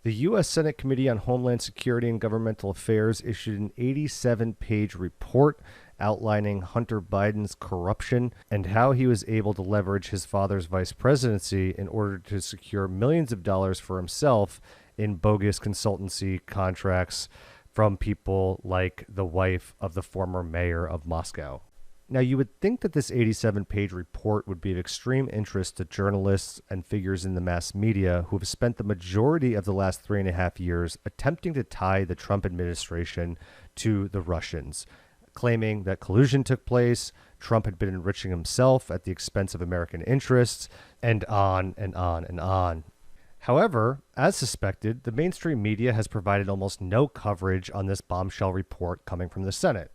The U.S. Senate Committee on Homeland Security and Governmental Affairs issued an 87-page report outlining Hunter Biden's corruption and how he was able to leverage his father's vice presidency in order to secure millions of dollars for himself in bogus consultancy contracts from people like the wife of the former mayor of Moscow. Now, you would think that this 87-page report would be of extreme interest to journalists and figures in the mass media who have spent the majority of the last 3.5 years attempting to tie the Trump administration to the Russians, claiming that collusion took place, Trump had been enriching himself at the expense of American interests, and on and on and on. However, as suspected, the mainstream media has provided almost no coverage on this bombshell report coming from the Senate.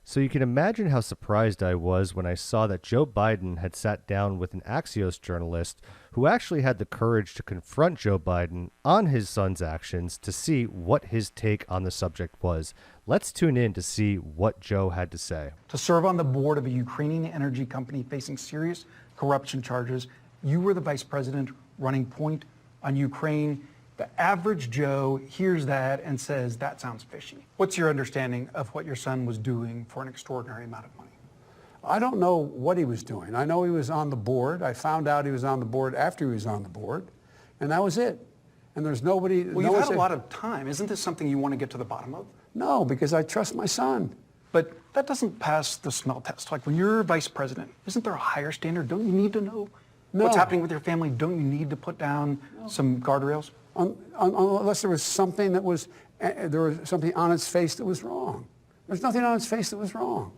So you can imagine how surprised I was when I saw that Joe Biden had sat down with an Axios journalist who actually had the courage to confront Joe Biden on his son's actions to see what his take on the subject was. Let's tune in to see what Joe had to say. To serve on the board of a Ukrainian energy company facing serious corruption charges, you were the vice president running point on Ukraine. The average Joe hears that and says, that sounds fishy. What's your understanding of what your son was doing for an extraordinary amount of money? I don't know what he was doing. I know he was on the board. I found out he was on the board after he was on the board, and that was it. And there's nobody... Well, you've had a lot of time. Isn't this something you want to get to the bottom of? No, because I trust my son. But that doesn't pass the smell test. Like when you're vice president, isn't there a higher standard? Don't you need to know what's happening with your family? Don't you need to put down some guardrails? Unless there was something that was, there was something on its face that was wrong. There's nothing on its face that was wrong.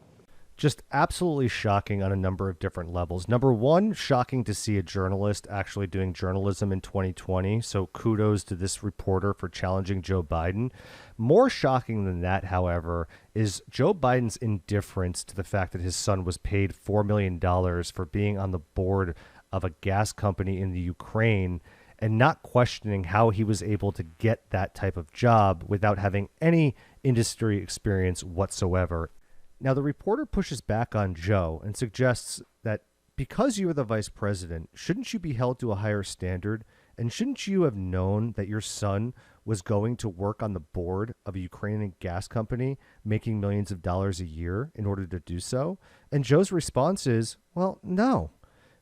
Just absolutely shocking on a number of different levels. Number one, shocking to see a journalist actually doing journalism in 2020. So kudos to this reporter for challenging Joe Biden. More shocking than that, however, is Joe Biden's indifference to the fact that his son was paid $4 million for being on the board of a gas company in the Ukraine, and not questioning how he was able to get that type of job without having any industry experience whatsoever. Now, the reporter pushes back on Joe and suggests that because you were the vice president, shouldn't you be held to a higher standard? And shouldn't you have known that your son was going to work on the board of a Ukrainian gas company, making millions of dollars a year in order to do so? And Joe's response is, well, no.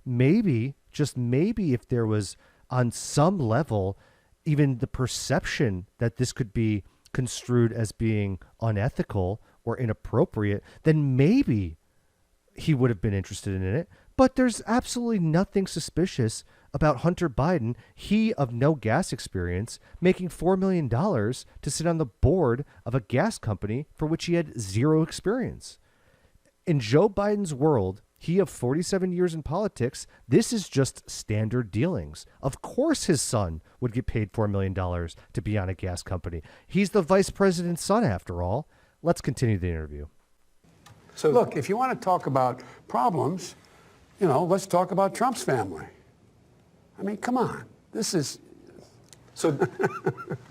Maybe, just maybe, if there was on some level, even the perception that this could be construed as being unethical or inappropriate, then maybe he would have been interested in it. But there's absolutely nothing suspicious about Hunter Biden, he of no gas experience, making $4 million to sit on the board of a gas company for which he had zero experience. In Joe Biden's world, he of 47 years in politics, this is just standard dealings. Of course his son would get paid $4 million to be on a gas company. He's the vice president's son, after all. Let's continue the interview. So look, if you want to talk about problems, let's talk about Trump's family. I mean, come on. This is...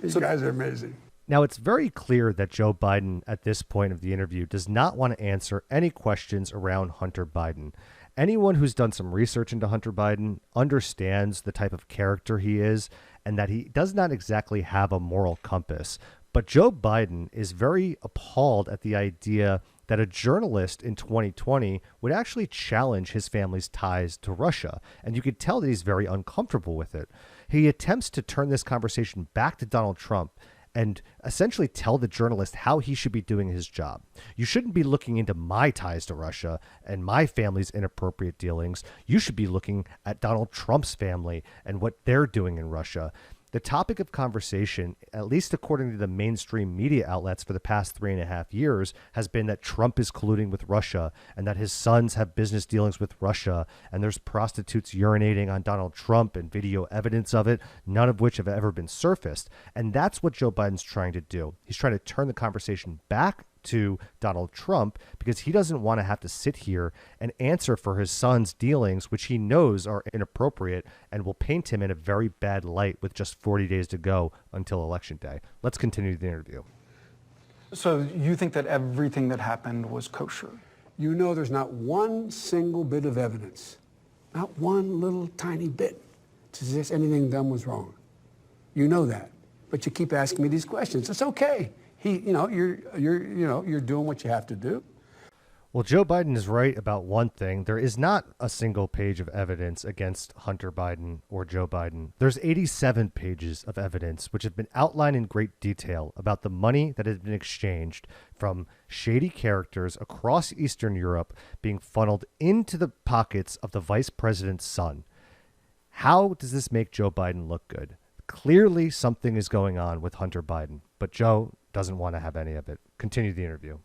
These guys are amazing. Now, it's very clear that Joe Biden at this point of the interview does not want to answer any questions around Hunter Biden. Anyone who's done some research into Hunter Biden understands the type of character he is and that he does not exactly have a moral compass. But Joe Biden is very appalled at the idea that a journalist in 2020 would actually challenge his family's ties to Russia. And you could tell that he's very uncomfortable with it. He attempts to turn this conversation back to Donald Trump and essentially tell the journalist how he should be doing his job. You shouldn't be looking into my ties to Russia and my family's inappropriate dealings. You should be looking at Donald Trump's family and what they're doing in Russia. The topic of conversation, at least according to the mainstream media outlets for the past 3.5 years, has been that Trump is colluding with Russia and that his sons have business dealings with Russia, and there's prostitutes urinating on Donald Trump and video evidence of it, none of which have ever been surfaced. And that's what Joe Biden's trying to do. He's trying to turn the conversation back to Donald Trump because he doesn't want to have to sit here and answer for his son's dealings, which he knows are inappropriate and will paint him in a very bad light with just 40 days to go until Election Day. Let's continue the interview. So you think that everything that happened was kosher? There's not one single bit of evidence, not one little tiny bit to suggest anything done was wrong. You know that. but you keep asking me these questions. It's okay. You're doing what you have to do. Well, Joe Biden is right about one thing. There is not a single page of evidence against Hunter Biden or Joe Biden. There's 87 pages of evidence which have been outlined in great detail about the money that has been exchanged from shady characters across Eastern Europe being funneled into the pockets of the vice president's son. How does this make Joe Biden look good? Clearly something is going on with Hunter Biden, but Joe doesn't want to have any of it. Continue the interview.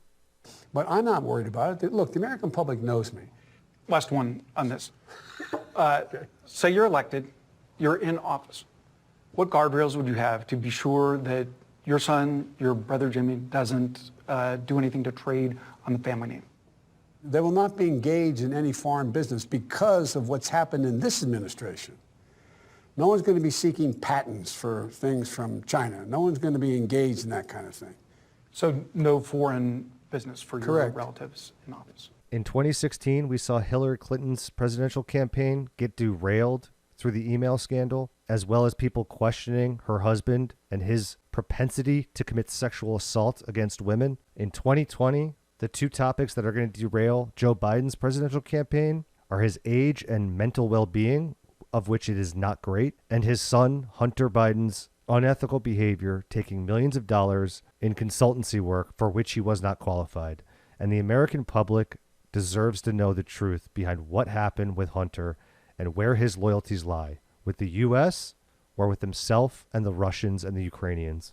But I'm not worried about it. Look, the American public knows me. Last one on this. Say you're elected, you're in office. What guardrails would you have to be sure that your son, your brother Jimmy, doesn't do anything to trade on the family name? They will not be engaged in any foreign business because of what's happened in this administration. No one's going to be seeking patents for things from China. No one's going to be engaged in that kind of thing. So no foreign business for your Correct. relatives in office. In 2016, we saw Hillary Clinton's presidential campaign get derailed through the email scandal, as well as people questioning her husband and his propensity to commit sexual assault against women. In 2020, the two topics that are going to derail Joe Biden's presidential campaign are his age and mental well-being, of which it is not great, and his son, Hunter Biden's unethical behavior, taking millions of dollars in consultancy work for which he was not qualified. And the American public deserves to know the truth behind what happened with Hunter and where his loyalties lie, with the U.S. or with himself and the Russians and the Ukrainians.